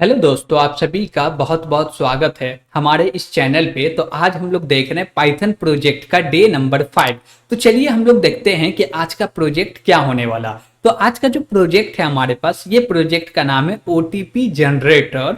Hello दोस्तों, आप सभी का बहुत बहुत स्वागत है हमारे इस चैनल पे। तो आज हम लोग देख रहे हैं पाइथन प्रोजेक्ट का डे नंबर 5। तो चलिए हम लोग देखते हैं कि आज का प्रोजेक्ट क्या होने वाला। तो आज का जो प्रोजेक्ट है हमारे पास, ये प्रोजेक्ट का नाम है OTP generator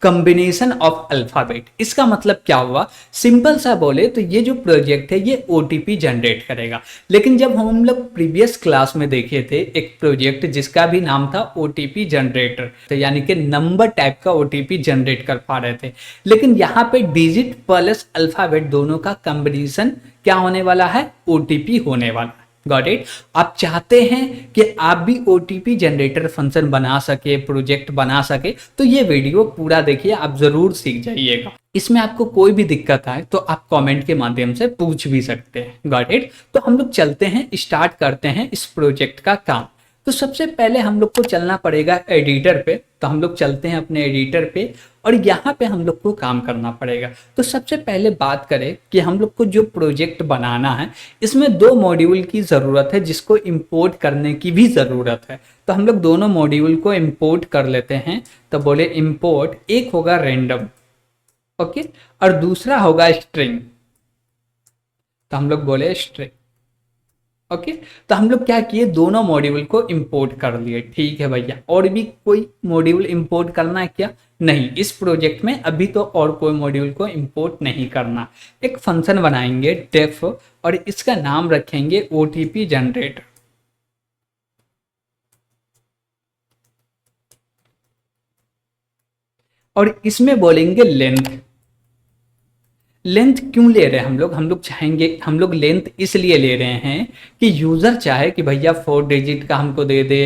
combination of alphabet. इसका मतलब क्या हुआ, सिंपल सा बोले तो ये जो प्रोजेक्ट है ये ओटीपी जनरेट करेगा। लेकिन जब हम लोग प्रीवियस क्लास में देखे थे एक प्रोजेक्ट जिसका भी नाम था ओटीपी जनरेटर, तो यानी कि नंबर टाइप का ओटीपी जनरेट कर पा रहे थे। लेकिन यहाँ पे डिजिट प्लस अल्फाबेट दोनों का कॉम्बिनेशन क्या होने वाला है, ओटीपी होने वाला है। Got it. आप चाहते हैं कि आप भी ओटीपी जनरेटर फंक्शन बना सके, प्रोजेक्ट बना सके, तो ये वीडियो पूरा देखिए, आप जरूर सीख जाइएगा। इसमें आपको कोई भी दिक्कत आए तो आप कमेंट के माध्यम से पूछ भी सकते हैं। Got it. तो हम लोग चलते हैं, स्टार्ट करते हैं इस प्रोजेक्ट का काम। तो सबसे पहले हम लोग को चलना पड़ेगा एडिटर पे। तो हम लोग चलते हैं अपने एडिटर पे और यहाँ पे हम लोग को काम करना पड़ेगा। तो सबसे पहले बात करें कि हम लोग को जो प्रोजेक्ट बनाना है, इसमें दो मॉड्यूल की ज़रूरत है जिसको इंपोर्ट करने की भी ज़रूरत है। तो हम लोग दोनों मॉड्यूल को इंपोर्ट कर लेते हैं। तो बोले इंपोर्ट, एक होगा रैंडम, ओके, और दूसरा होगा स्ट्रिंग। तो हम लोग बोले स्ट्रिंग, ओके। तो हम लोग क्या किए, दोनों मॉड्यूल को इंपोर्ट कर लिए। ठीक है भैया, और भी कोई मॉड्यूल इंपोर्ट करना है क्या? नहीं, इस प्रोजेक्ट में अभी तो और कोई मॉड्यूल को इंपोर्ट नहीं करना। एक फंक्शन बनाएंगे डेफ, और इसका नाम रखेंगे ओटीपी जनरेटर। और इसमें बोलेंगे लेंथ। लेंथ क्यों ले रहे हैं हम लोग चाहेंगे, हम लोग लेंथ इसलिए ले रहे हैं कि यूज़र चाहे कि भैया 4 डिजिट का हमको दे दे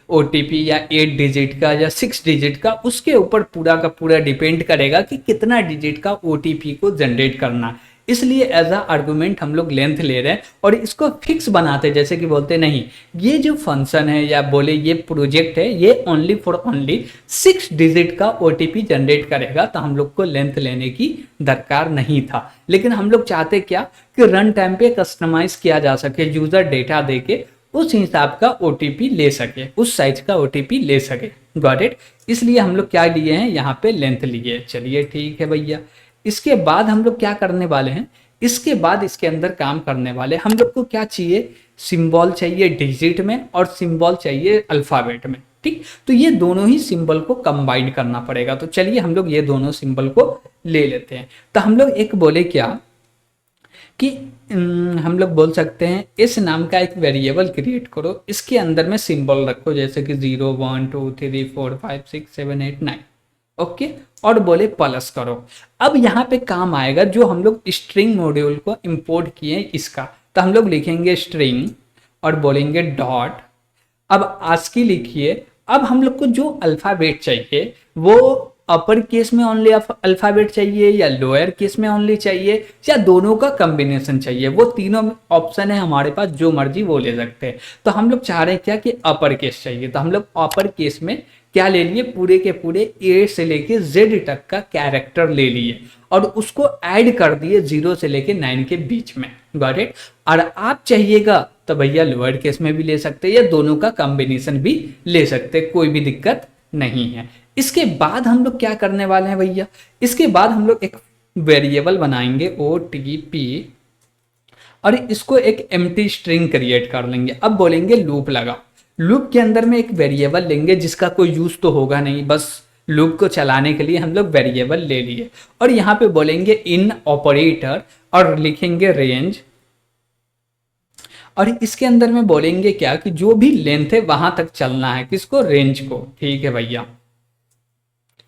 ओटीपी, या 8 डिजिट का या 6 डिजिट का, उसके ऊपर पूरा का पूरा डिपेंड करेगा कि कितना डिजिट का ओटीपी को जनरेट करना है। इसलिए एज अ आर्गूमेंट हम लोग लेंथ ले रहे हैं और इसको फिक्स बनाते, जैसे कि बोलते नहीं, ये जो फंक्शन है या बोले ये प्रोजेक्ट है, ये ओनली फॉर ओनली 6 डिजिट का ओटीपी जनरेट करेगा। तो हम लोग को लेंथ लेने की दरकार नहीं था। लेकिन हम लोग चाहते क्या कि रन टाइम पे कस्टमाइज किया जा सके, यूजर डेटा देके उस हिसाब का ओटीपी ले सके, उस साइज का ओटीपी ले सके। Got it. इसलिए हम लोग क्या लिए हैं, यहाँ पे लेंथ लिए। चलिए ठीक है भैया। इसके बाद हम लोग क्या करने वाले हैं, इसके बाद इसके अंदर काम करने वाले हम लोग को क्या चाहिए, सिंबल चाहिए डिजिट में और सिंबल चाहिए अल्फाबेट में। ठीक, तो ये दोनों ही सिंबल को कंबाइन करना पड़ेगा। तो चलिए हम लोग ये दोनों सिंबल को ले लेते हैं। तो हम लोग एक बोले क्या कि हम लोग बोल सकते हैं इस नाम का एक वेरिएबल क्रिएट करो, इसके अंदर में सिंबल रखो, जैसे कि 0 1 2 3 4 5 6 7 8 9, ओके। और बोले प्लस करो। अब यहाँ पे काम आएगा जो हम लोग स्ट्रिंग मॉड्यूल को इंपोर्ट किए इसका। तो हम लोग लिखेंगे स्ट्रिंग और बोलेंगे डॉट। अब आस्की लिखिए। अब हम लोग को जो अल्फाबेट चाहिए वो अपर केस में ओनली अल्फाबेट चाहिए, या लोअर केस में ओनली चाहिए, या दोनों का कॉम्बिनेशन चाहिए। वो तीनों ऑप्शन है हमारे पास, जो मर्जी वो ले सकते हैं। तो हम लोग चाह रहे हैं क्या कि अपर केस चाहिए। तो हम लोग अपर केस में क्या ले लिए, पूरे के पूरे ए से लेके जेड तक का कैरेक्टर ले लिए और उसको ऐड कर दिए 0 से लेके 9 के बीच में। Got it. और आप चाहिएगा तो भैया लोअर केस में भी ले सकते हैं या दोनों का कॉम्बिनेशन भी ले सकते हैं, कोई भी दिक्कत नहीं है। इसके बाद हम लोग क्या करने वाले हैं भैया, इसके बाद हम लोग एक वेरिएबल बनाएंगे ओटीपी और इसको एक एम्प्टी स्ट्रिंग क्रिएट कर लेंगे। अब बोलेंगे लूप लगा। लूप के अंदर में एक वेरिएबल लेंगे जिसका कोई यूज तो होगा नहीं, बस लूप को चलाने के लिए हम लोग वेरिएबल ले लिए। और यहाँ पे बोलेंगे इन ऑपरेटर और लिखेंगे रेंज। और इसके अंदर में बोलेंगे क्या कि जो भी लेंथ है वहां तक चलना है, किसको, रेंज को। ठीक है भैया।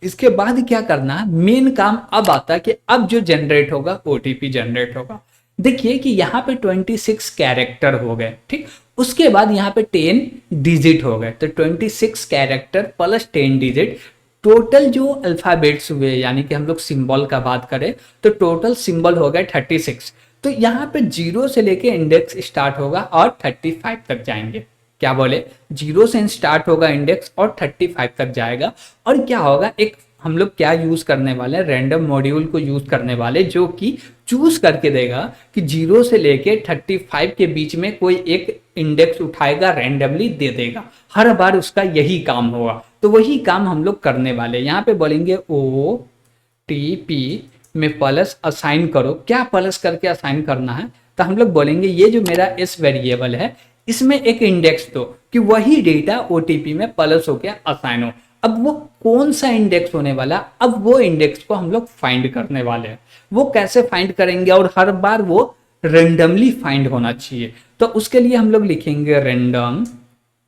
इसके बाद क्या करना है, मेन काम अब आता है कि अब जो जनरेट होगा ओटीपी जनरेट होगा। देखिए कि यहाँ पे 26 कैरेक्टर हो गए, ठीक। उसके बाद यहाँ पे 10 डिजिट हो गए। तो 26 कैरेक्टर प्लस 10 डिजिट, टोटल जो अल्फाबेट्स हुए, यानी कि हम लोग सिंबल का बात करें तो टोटल सिंबल हो गए 36। तो यहाँ पे 0 से लेके इंडेक्स स्टार्ट होगा और 35 तक जाएंगे। क्या बोले, 0 से स्टार्ट होगा इंडेक्स और 35 तक जाएगा। और क्या होगा, एक हम लोग क्या यूज करने वाले हैं, रैंडम मॉड्यूल को यूज करने वाले, जो कि चूज करके देगा कि 0 से लेके 35 के बीच में कोई एक इंडेक्स उठाएगा, रैंडमली दे देगा, हर बार उसका यही काम होगा। तो वही काम हम लोग करने वाले। यहाँ पे बोलेंगे OTP में प्लस असाइन करो। क्या प्लस करके असाइन करना है, तो हम लोग बोलेंगे ये जो मेरा एस वेरिएबल है इसमें एक इंडेक्स दो कि वही डेटा OTP में प्लस होकर असाइन हो। अब वो कौन सा इंडेक्स होने वाला, अब वो इंडेक्स को हम लोग फाइंड करने वाले हैं। वो कैसे फाइंड करेंगे, और हर बार वो रेंडमली फाइंड होना चाहिए। तो उसके लिए हम लोग लिखेंगे रेंडम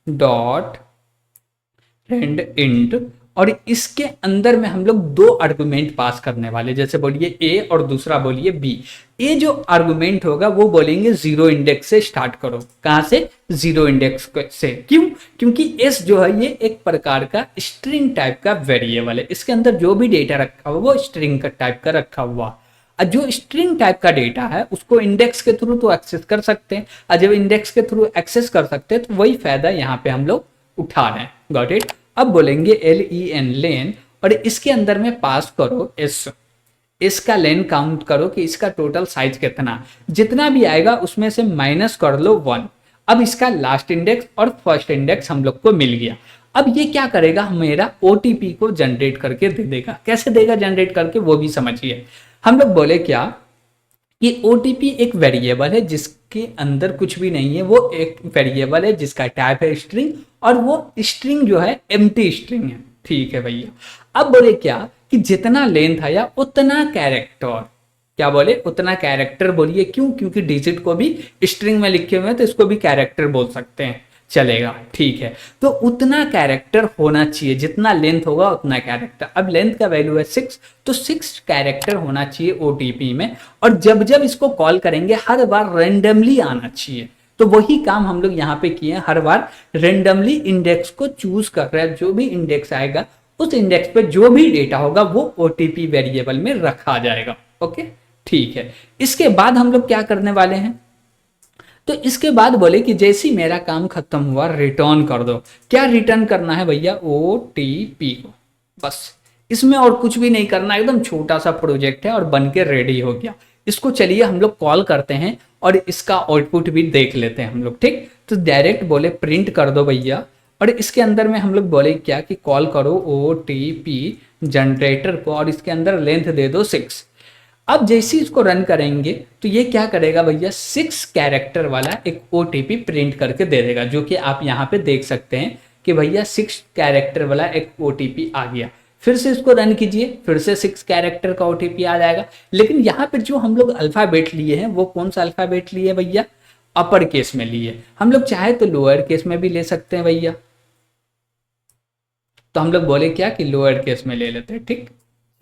डॉट रेंड इंट, और इसके अंदर में हम लोग 2 आर्गुमेंट पास करने वाले, जैसे बोलिए ए और दूसरा बोलिए बी। ए जो आर्गुमेंट होगा वो बोलेंगे 0 इंडेक्स से स्टार्ट करो। कहां से, 0 इंडेक्स से। क्यों, क्योंकि एस जो है ये एक प्रकार का स्ट्रिंग टाइप का वेरिएबल है, इसके अंदर जो भी डेटा रखा हुआ वो स्ट्रिंग का टाइप का रखा हुआ। जो स्ट्रिंग टाइप का डेटा है उसको इंडेक्स के थ्रू तो एक्सेस कर सकते हैं, और जब इंडेक्स के थ्रू एक्सेस कर सकते हैं तो वही फायदा यहाँ पे हम लोग उठा रहे हैं। Got it. अब बोलेंगे len लेन, और इसके अंदर में पास करो एस। इसका लेन काउंट करो कि इसका टोटल साइज कितना, जितना भी आएगा उसमें से माइनस कर लो 1। अब इसका लास्ट इंडेक्स और फर्स्ट इंडेक्स हम लोग को मिल गया। अब ये क्या करेगा, मेरा OTP को जनरेट करके दे देगा। कैसे देगा जनरेट करके, वो भी समझिए। हम लोग बोले क्या कि OTP एक वेरिएबल है जिसके अंदर कुछ भी नहीं है, वो एक वेरिएबल है जिसका टाइप है स्ट्रिंग, और वो स्ट्रिंग जो है एम्प्टी स्ट्रिंग है। ठीक है भैया। अब बोले क्या कि जितना लेंथ आया उतना कैरेक्टर, क्या बोले, उतना कैरेक्टर बोलिए। क्यों, क्योंकि डिजिट को भी स्ट्रिंग में लिखे हुए हैं तो इसको भी कैरेक्टर बोल सकते हैं, चलेगा। ठीक है, तो उतना कैरेक्टर होना चाहिए, जितना लेंथ होगा उतना कैरेक्टर। अब लेंथ का वैल्यू है 6, तो 6 कैरेक्टर होना चाहिए OTP में, और जब जब इसको कॉल करेंगे हर बार रेंडमली आना चाहिए। तो वही काम हम लोग यहाँ पे किए हैं, हर बार रेंडमली इंडेक्स को चूज कर रहे हैं। जो भी इंडेक्स आएगा उस इंडेक्स पे जो भी डेटा होगा वो OTP वेरिएबल में रखा जाएगा। ओके, ठीक है। इसके बाद हम लोग क्या करने वाले हैं, तो इसके बाद बोले कि जैसे ही मेरा काम खत्म हुआ रिटर्न कर दो। क्या रिटर्न करना है भैया, OTP को, बस। इसमें और कुछ भी नहीं करना, एकदम छोटा सा प्रोजेक्ट है और बन के रेडी हो गया। इसको चलिए हम लोग कॉल करते हैं और इसका आउटपुट भी देख लेते हैं हम लोग। ठीक, तो डायरेक्ट बोले प्रिंट कर दो भैया, और इसके अंदर में हम लोग बोले क्या कि कॉल करो OTP जनरेटर को, और इसके अंदर लेंथ दे दो 6। अब जैसे इसको रन करेंगे तो ये क्या करेगा भैया, 6 कैरेक्टर वाला एक OTP प्रिंट करके दे देगा, जो कि आप यहाँ पे देख सकते हैं कि भैया 6 कैरेक्टर वाला एक OTP आ गया। फिर से इसको रन कीजिए, फिर से 6 कैरेक्टर का OTP आ जाएगा। लेकिन यहाँ पे जो हम लोग अल्फाबेट लिए हैं वो कौन सा अल्फाबेट लिए भैया, अपर केस में लिए। हम लोग चाहे तो लोअर केस में भी ले सकते हैं भैया, तो हम लोग बोले क्या कि लोअर केस में ले लेते हैं। ठीक,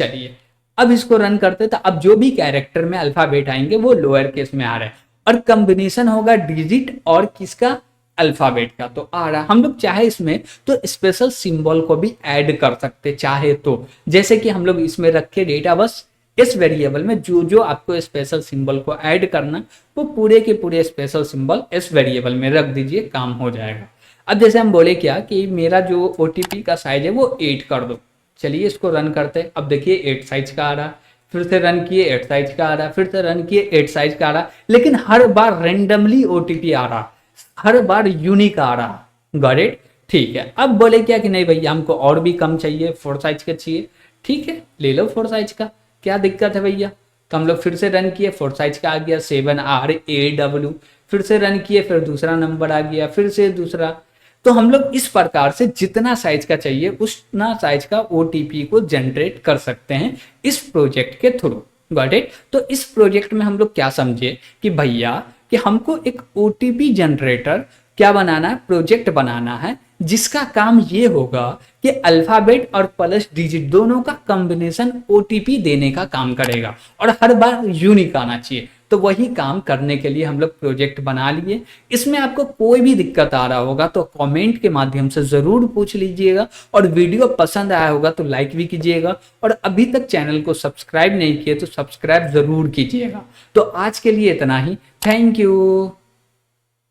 चलिए अब इसको रन करते, तो अब जो भी कैरेक्टर में अल्फाबेट आएंगे वो लोअर केस में आ रहा है, और कॉम्बिनेशन होगा डिजिट और किसका, अल्फाबेट का, तो आ रहा। हम लोग चाहे इसमें तो स्पेशल सिंबल को भी ऐड कर सकते चाहे तो, जैसे कि हम लोग इसमें रखे डेटा, बस इस वेरिएबल में जो जो आपको स्पेशल सिंबल को ऐड करना वो पूरे के पूरे स्पेशल सिंबल इस वेरिएबल में रख दीजिए, काम हो जाएगा। अब जैसे हम बोले क्या कि मेरा जो OTP का साइज है वो 8 कर दो। चलिए इसको रन करते हैं। अब देखिए 8 साइज का आ रहा, फिर से रन किए 8 साइज का आ रहा, फिर से रन किए 8 साइज का आ रहा, लेकिन हर बार रेंडमली OTP आ रहा, हर बार यूनिक आ रहा। गॉट इट, ठीक है। अब बोले क्या कि नहीं भैया हमको और भी कम चाहिए, 4 साइज का चाहिए। ठीक है, ले लो 4 साइज का, क्या दिक्कत है भैया। तो हम लोग फिर से रन किए, 4 साइज का आ गया 7RAW, फिर से रन किए, फिर दूसरा नंबर आ गया, फिर से दूसरा। तो हम लोग इस प्रकार से जितना साइज का चाहिए उतना साइज का OTP को जनरेट कर सकते हैं इस प्रोजेक्ट के थ्रू। Got it. तो इस प्रोजेक्ट में हम लोग क्या समझे कि भैया कि हमको एक OTP जनरेटर क्या बनाना है, प्रोजेक्ट बनाना है, जिसका काम ये होगा कि अल्फाबेट और प्लस डिजिट दोनों का कॉम्बिनेशन OTP देने का काम करेगा, और हर बार यूनिक आना चाहिए। तो वही काम करने के लिए हम लोग प्रोजेक्ट बना लिए। इसमें आपको कोई भी दिक्कत आ रहा होगा तो कमेंट के माध्यम से जरूर पूछ लीजिएगा, और वीडियो पसंद आया होगा तो लाइक भी कीजिएगा, और अभी तक चैनल को सब्सक्राइब नहीं किए तो सब्सक्राइब जरूर कीजिएगा। तो आज के लिए इतना ही, थैंक यू।